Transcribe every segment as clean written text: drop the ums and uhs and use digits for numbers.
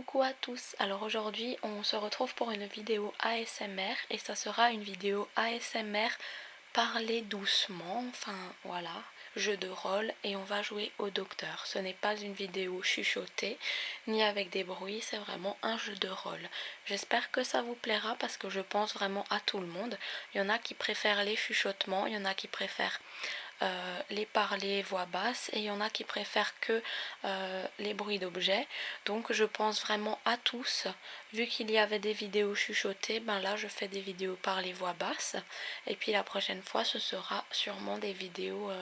Coucou à tous, alors aujourd'hui on se retrouve pour une vidéo ASMR et ça sera une vidéo ASMR parler doucement, enfin voilà, jeu de rôle et on va jouer au docteur. Ce n'est pas une vidéo chuchotée ni avec des bruits, c'est vraiment un jeu de rôle. J'espère que ça vous plaira parce que je pense vraiment à tout le monde. Il y en a qui préfèrent les chuchotements, il y en a qui préfèrent les parler voix basse et il y en a qui préfèrent que les bruits d'objets. Donc je pense vraiment à tous. Vu qu'il y avait des vidéos chuchotées, ben là je fais des vidéos parler voix basse et puis la prochaine fois ce sera sûrement des vidéos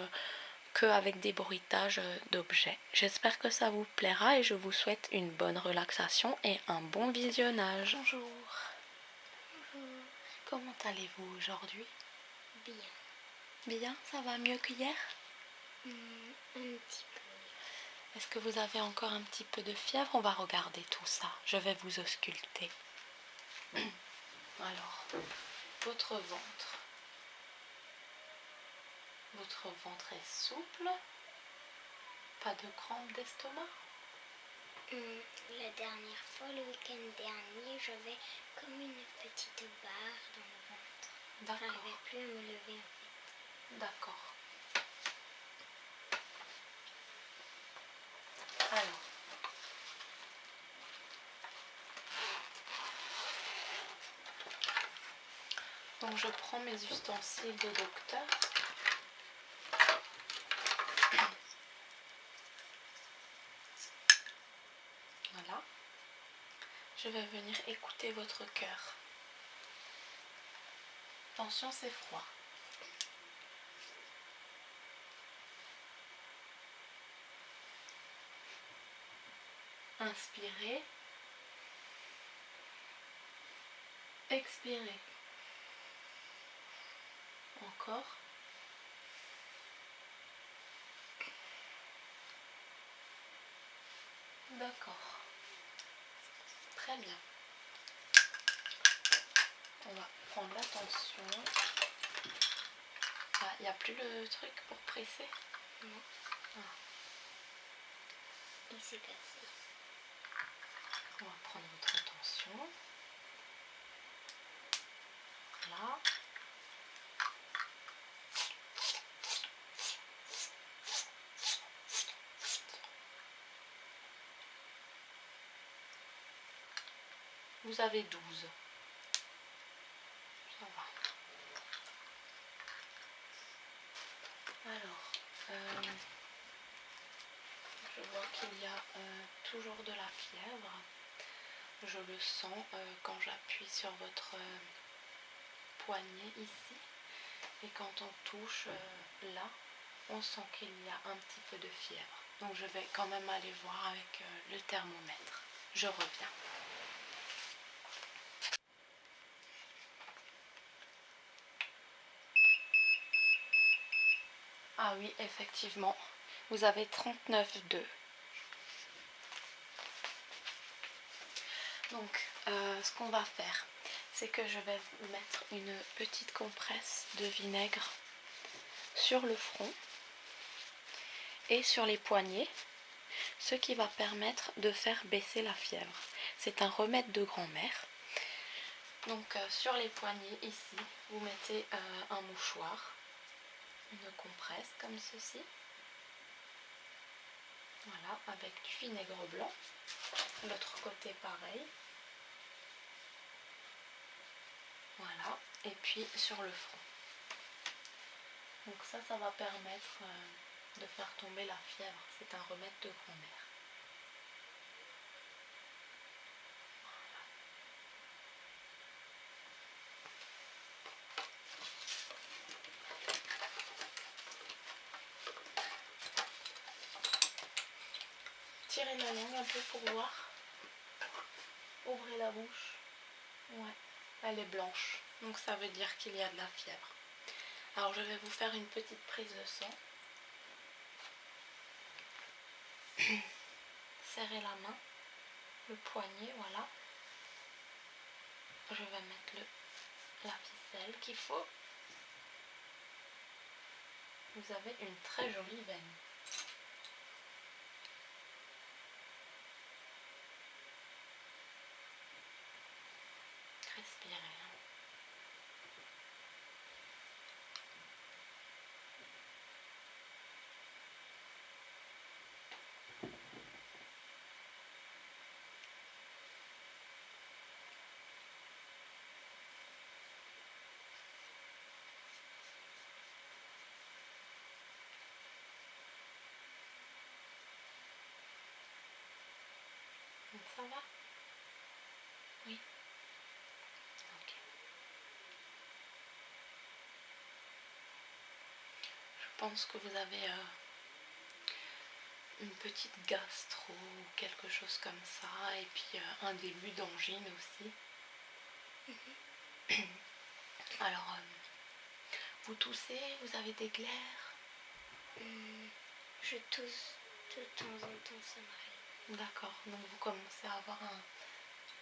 que avec des bruitages d'objets. J'espère que ça vous plaira et je vous souhaite une bonne relaxation et un bon visionnage. Bonjour. Bonjour. Comment allez-vous aujourd'hui? Bien. Bien, ça va mieux qu'hier? Un petit peu. Est-ce que vous avez encore un petit peu de fièvre? On va regarder tout ça. Je vais vous ausculter. Alors, votre ventre. Votre ventre est souple. Pas de crampes d'estomac? La dernière fois, le week-end dernier, j'avais comme une petite barre dans le ventre. D'accord. J'arrivais plus à me lever en fait. D'accord. Alors. Donc je prends mes ustensiles de docteur. Voilà. Je vais venir écouter votre cœur. Attention, c'est froid. Inspirez. Expirez. Encore. D'accord. Très bien. On va prendre l'attention. Ah, il n'y a plus le truc pour presser? Non. Ah. Il s'est cassé. On va prendre votre attention. Voilà. Vous avez 12. Ça va. Alors, je vois qu'il y a toujours de la fièvre. Je le sens quand j'appuie sur votre poignet ici. Et quand on touche là, on sent qu'il y a un petit peu de fièvre. Donc je vais quand même aller voir avec le thermomètre. Je reviens. Ah oui, effectivement, vous avez 39,2. Donc, ce qu'on va faire, c'est que je vais vous mettre une petite compresse de vinaigre sur le front et sur les poignets, ce qui va permettre de faire baisser la fièvre. C'est un remède de grand-mère. Donc, sur les poignets ici, vous mettez un mouchoir, une compresse comme ceci. Voilà, avec du vinaigre blanc. L'autre côté pareil. Voilà, et puis sur le front. Donc ça va permettre de faire tomber la fièvre. C'est un remède de grand-mère. Voilà. Tirez la langue un peu pour voir. Ouvrez la bouche. Ouais, elle est blanche. Donc ça veut dire qu'il y a de la fièvre. Alors je vais vous faire une petite prise de sang. Serrez la main, le poignet, voilà. Je vais mettre la ficelle qu'il faut. Vous avez une très jolie veine. respirer. Hein. Ça va? Oui. Ok. Je pense que vous avez une petite gastro ou quelque chose comme ça, et puis un début d'angine aussi. Alors, vous toussez, vous avez des glaires? Je tousse de temps en temps, ça m'arrive. D'accord, donc vous commencez à avoir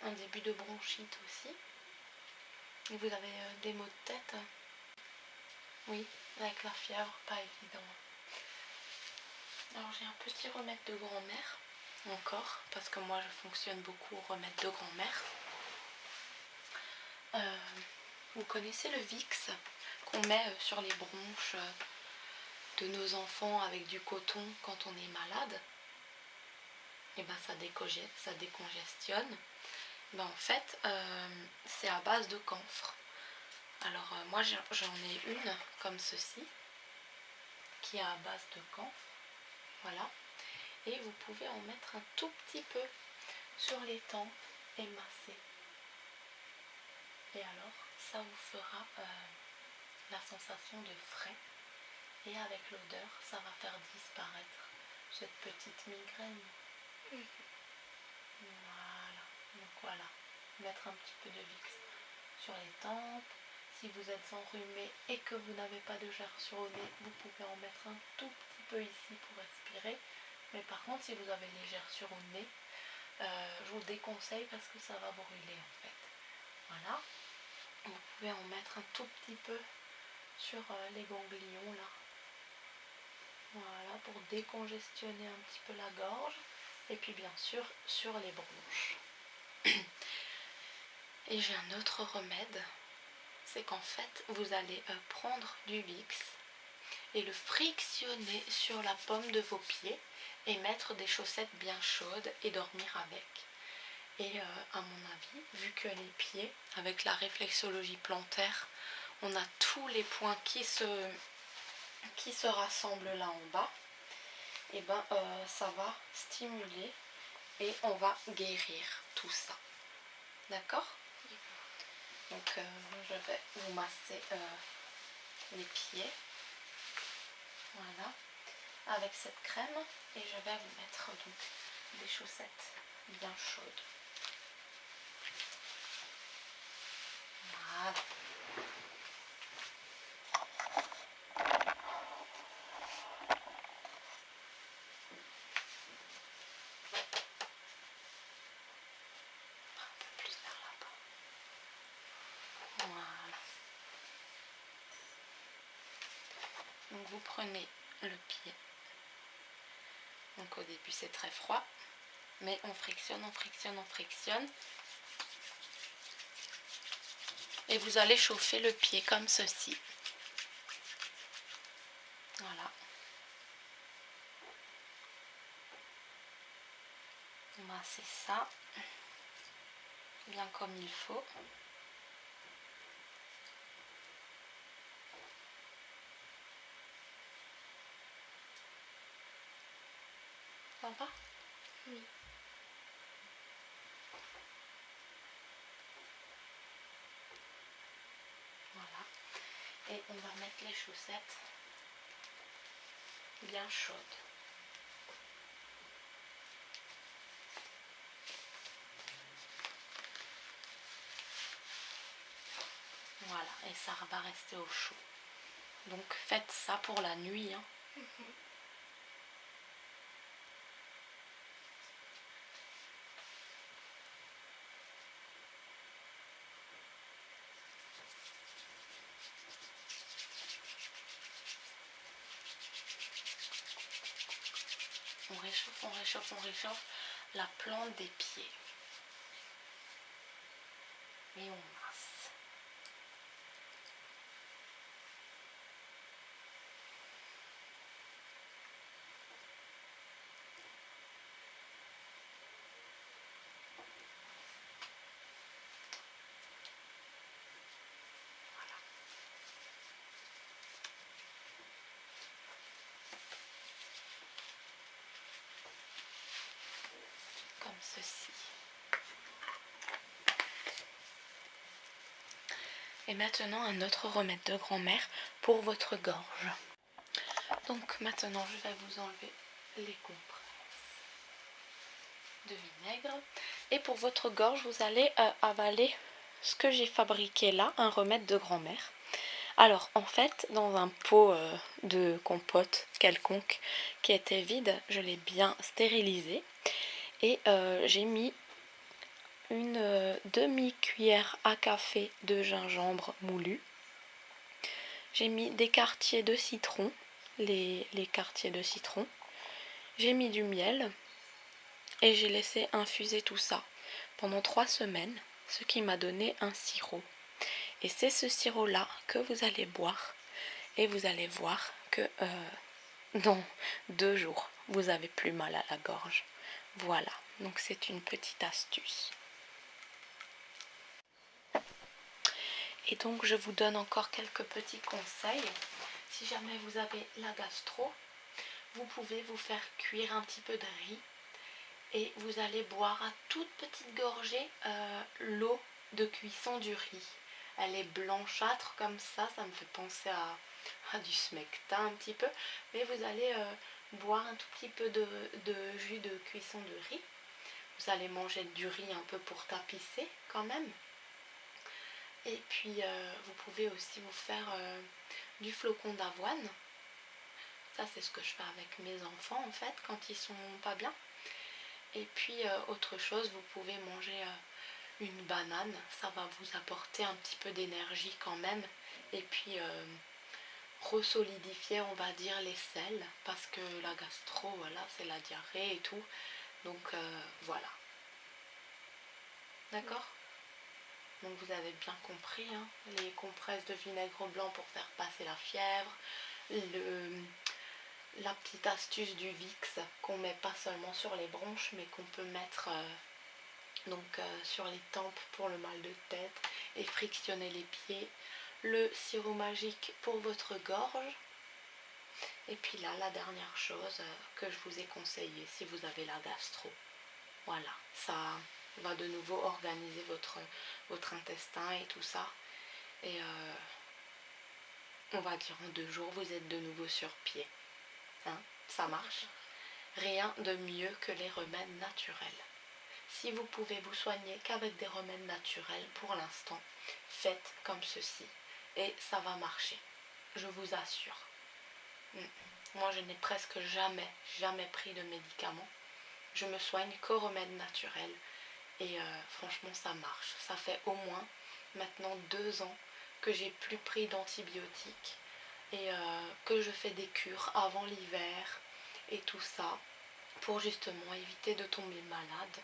un début de bronchite aussi. Et vous avez des maux de tête? Oui, avec la fièvre, pas évident. Alors j'ai un petit remède de grand-mère, encore, parce que moi je fonctionne beaucoup au remède de grand-mère. Vous connaissez le Vicks qu'on met sur les bronches de nos enfants avec du coton quand on est malade? Et ben ça décongestionne. Ben en fait c'est à base de camphre. Alors moi j'en ai une comme ceci qui est à base de camphre, voilà, et vous pouvez en mettre un tout petit peu sur les tempes et masser, et alors ça vous fera la sensation de frais, et avec l'odeur ça va faire disparaître cette petite migraine. Voilà, donc voilà, mettre un petit peu de Vicks sur les tempes. Si vous êtes enrhumé et que vous n'avez pas de gerçure au nez, vous pouvez en mettre un tout petit peu ici pour respirer. Mais par contre, si vous avez les gerçures au nez, je vous déconseille parce que ça va brûler en fait. Voilà, vous pouvez en mettre un tout petit peu sur les ganglions là. Voilà, pour décongestionner un petit peu la gorge. Et puis bien sûr sur les bronches. Et j'ai un autre remède, c'est qu'en fait vous allez prendre du Vicks et le frictionner sur la paume de vos pieds et mettre des chaussettes bien chaudes et dormir avec. Et à mon avis, vu que les pieds, avec la réflexologie plantaire, on a tous les points qui se rassemblent là en bas, et ben ça va stimuler et on va guérir tout ça. D'accord? Donc je vais vous masser les pieds, voilà, avec cette crème, et je vais vous mettre donc des chaussettes bien chaudes. Voilà. Un peu plus vers là-bas. Voilà. Donc vous prenez le pied. Donc au début c'est très froid, mais on frictionne, on frictionne, on frictionne. Et vous allez chauffer le pied comme ceci. Voilà. Massez ça bien comme il faut. Ça va? Oui. Voilà. Et on va mettre les chaussettes bien chaudes. Voilà, et ça va rester au chaud. Donc faites ça pour la nuit. Hein. On réchauffe, on réchauffe, on réchauffe la plante des pieds. Et on masse. ceci. Et maintenant un autre remède de grand-mère pour votre gorge. Donc maintenant je vais vous enlever les compresses de vinaigre. Et pour votre gorge, vous allez avaler ce que j'ai fabriqué là, un remède de grand-mère. Alors en fait, dans un pot de compote quelconque qui était vide, je l'ai bien stérilisé. Et j'ai mis une demi-cuillère à café de gingembre moulu. J'ai mis des quartiers de citron, les quartiers de citron. J'ai mis du miel et j'ai laissé infuser tout ça pendant 3 semaines, ce qui m'a donné un sirop. Et c'est ce sirop-là que vous allez boire et vous allez voir que dans 2 jours, vous avez plus mal à la gorge. Voilà, donc c'est une petite astuce. Et donc je vous donne encore quelques petits conseils. Si jamais vous avez la gastro, vous pouvez vous faire cuire un petit peu de riz et vous allez boire à toute petite gorgée l'eau de cuisson du riz. Elle est blanchâtre comme ça me fait penser à du smecta un petit peu, mais vous allez boire un tout petit peu de jus de cuisson de riz. Vous allez manger du riz un peu pour tapisser quand même. Et puis vous pouvez aussi vous faire du flocon d'avoine. Ça c'est ce que je fais avec mes enfants en fait quand ils sont pas bien. Et puis autre chose, vous pouvez manger une banane, ça va vous apporter un petit peu d'énergie quand même. Et puis resolidifier on va dire les selles, parce que la gastro voilà c'est la diarrhée et tout. Donc voilà. D'accord ? Donc vous avez bien compris, hein, les compresses de vinaigre blanc pour faire passer la fièvre, la petite astuce du Vicks qu'on met pas seulement sur les bronches mais qu'on peut mettre sur les tempes pour le mal de tête et frictionner les pieds, le sirop magique pour votre gorge, et puis là la dernière chose que je vous ai conseillé si vous avez la gastro. Voilà, ça va de nouveau organiser votre intestin et tout ça. Et on va dire en 2 jours, vous êtes de nouveau sur pied. Hein, ça marche. Rien de mieux que les remèdes naturels. Si vous pouvez vous soigner qu'avec des remèdes naturels pour l'instant, faites comme ceci. Et ça va marcher. Je vous assure. Moi, je n'ai presque jamais pris de médicaments. Je me soigne qu'aux remèdes naturels. Et franchement ça marche. Ça fait au moins maintenant 2 ans que j'ai plus pris d'antibiotiques et que je fais des cures avant l'hiver et tout ça pour justement éviter de tomber malade.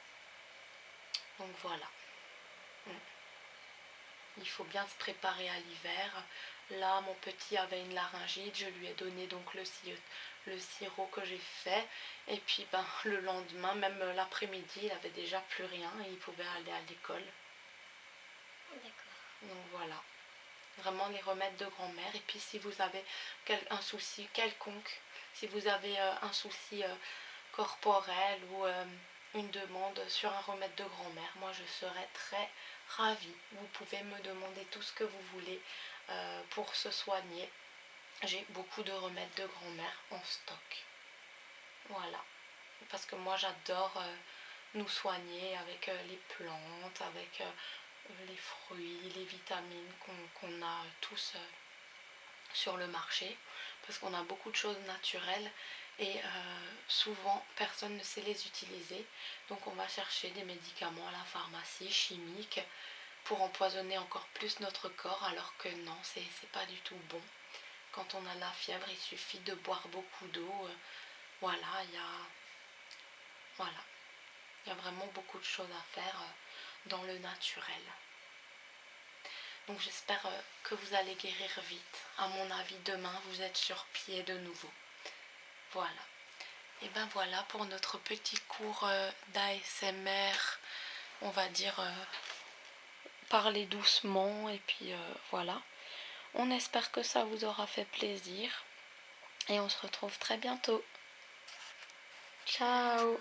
Donc voilà. Il faut bien se préparer à l'hiver. Là mon petit avait une laryngite, je lui ai donné donc le sirop que j'ai fait, et puis le lendemain, même l'après-midi, il avait déjà plus rien et il pouvait aller à l'école. D'accord. Donc voilà, vraiment les remèdes de grand-mère. Et puis si vous avez un souci quelconque, si vous avez un souci corporel ou une demande sur un remède de grand-mère, moi je serais très ravie. Vous pouvez me demander tout ce que vous voulez pour se soigner. J'ai beaucoup de remèdes de grand-mère en stock. Voilà, parce que moi j'adore nous soigner avec les plantes, avec les fruits, les vitamines qu'on a tous sur le marché, parce qu'on a beaucoup de choses naturelles et souvent personne ne sait les utiliser. Donc on va chercher des médicaments à la pharmacie chimiques pour empoisonner encore plus notre corps, alors que non, c'est pas du tout bon. Quand on a la fièvre, il suffit de boire beaucoup d'eau. Voilà, il y a vraiment beaucoup de choses à faire dans le naturel. Donc j'espère que vous allez guérir vite. À mon avis, demain, vous êtes sur pied de nouveau. Voilà. Et ben voilà pour notre petit cours d'ASMR. On va dire parler doucement et puis voilà. On espère que ça vous aura fait plaisir. Et on se retrouve très bientôt. Ciao!